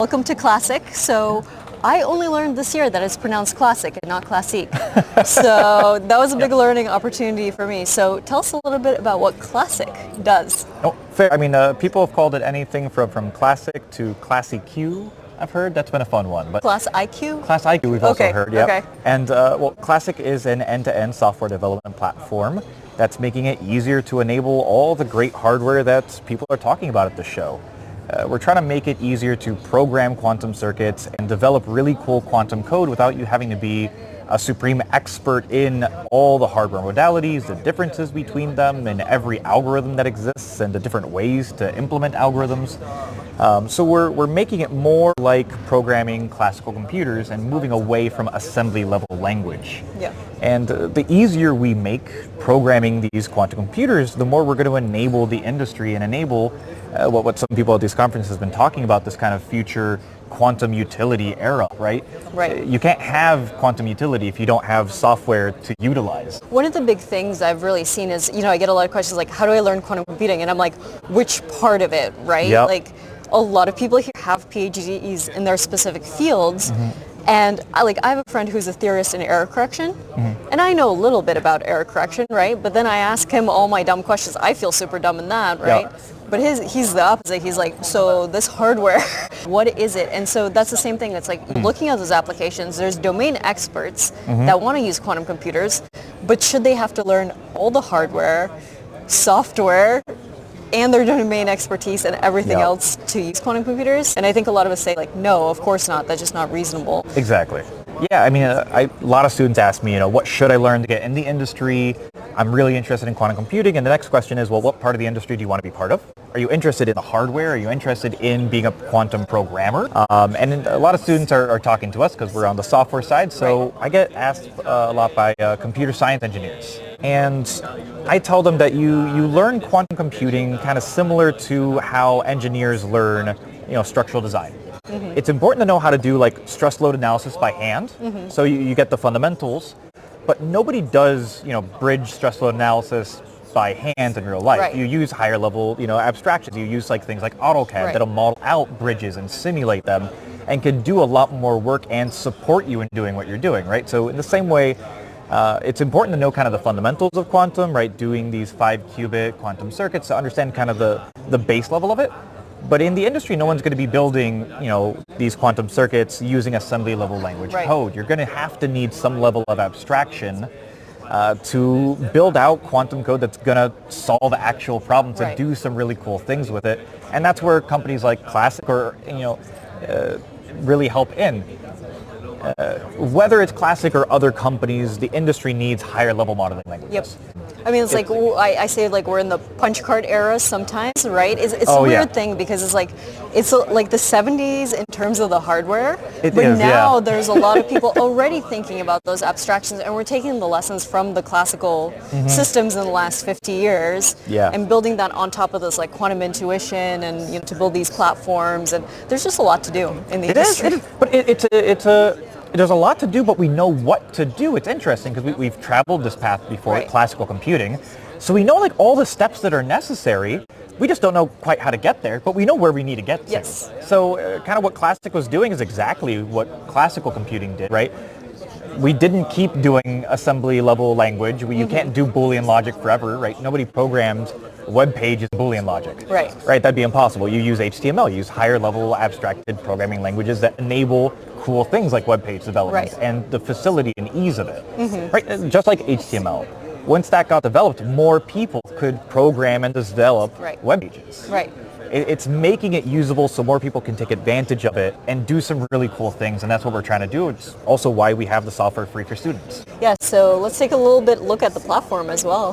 Welcome to Classiq. So I only learned this year that it's pronounced Classiq and not Classiq. So that was a big learning opportunity for me. So tell us a little bit about what Classiq does. Oh, fair. I mean, people have called it anything from Classiq to Classiq. I've heard that's been a fun one. But Classiq? Classiq we've also heard, yeah. Okay. And well, Classiq is an end-to-end software development platform that's making it easier to enable all the great hardware that people are talking about at the show. We're trying to make it easier to program quantum circuits and develop really cool quantum code without you having to be a supreme expert in all the hardware modalities, the differences between them, and every algorithm that exists, and the different ways to implement algorithms. So we're making it more like programming classical computers and moving away from assembly level language. Yeah. And the easier we make programming these quantum computers, the more we're going to enable the industry and enable what some people at these conferences have been talking about, this kind of future quantum utility era, right? Right. You can't have quantum utility if you don't have software to utilize. One of the big things I've really seen is, I get a lot of questions like, how do I learn quantum computing? And I'm like, which part of it, right? Yep. Like, a lot of people here have PhDs in their specific fields. And I have a friend who's a theorist in error correction, and I know a little bit about error correction, right? But then I ask him all my dumb questions. I feel super dumb in that, right? Yeah. But he's the opposite. He's like, so this hardware, what is it? And so that's the same thing. It's like looking at those applications, there's domain experts that want to use quantum computers, but should they have to learn all the hardware, software, and their domain expertise and everything else to use quantum computers? And I think a lot of us say no, of course not. That's just not reasonable. Exactly. Yeah, I mean, a lot of students ask me, what should I learn to get in the industry? I'm really interested in quantum computing. And the next question is, well, what part of the industry do you want to be part of? Are you interested in the hardware? Are you interested in being a quantum programmer? And a lot of students are talking to us because we're on the software side. So I get asked a lot by computer science engineers. And I tell them that you learn quantum computing kind of similar to how engineers learn, structural design. It's important to know how to do stress load analysis by hand, so you get the fundamentals, but nobody does, bridge stress load analysis by hand in real life. Right. You use higher level, abstractions. You use things like AutoCAD that'll model out bridges and simulate them and can do a lot more work and support you in doing what you're doing, right? So in the same way, it's important to know kind of the fundamentals of quantum, right? Doing these 5-qubit quantum circuits to understand kind of the base level of it. But in the industry, no one's going to be building, these quantum circuits using assembly level language code. You're going to have to need some level of abstraction to build out quantum code that's going to solve actual problems and do some really cool things with it. And that's where companies like Classiq really help in. Whether it's Classiq or other companies, the industry needs higher level modeling languages. Yep. I mean, it's I say we're in the punch card era sometimes, right? It's a weird thing because it's like the 70s in terms of the hardware. But now there's a lot of people already thinking about those abstractions, and we're taking the lessons from the classical systems in the last 50 years and building that on top of this quantum intuition and to build these platforms. And there's just a lot to do in the industry. It is. But there's a lot to do, but we know what to do. It's interesting because we've traveled this path before at classical computing. So we know all the steps that are necessary. We just don't know quite how to get there, but we know where we need to get to. Yes. So kind of what Classiq was doing is exactly what classical computing did, right? We didn't keep doing assembly level language. You can't do Boolean logic forever, right? Nobody programs web pages Boolean logic. Right. Right, that'd be impossible. You use HTML, you use higher level abstracted programming languages that enable cool things like web page development and the facility and ease of it. Right, just like HTML. Once that got developed, more people could program and develop web pages. Right. It's making it usable so more people can take advantage of it and do some really cool things, and that's what we're trying to do. It's also why we have the software free for students. Yeah, so let's take a little bit look at the platform as well.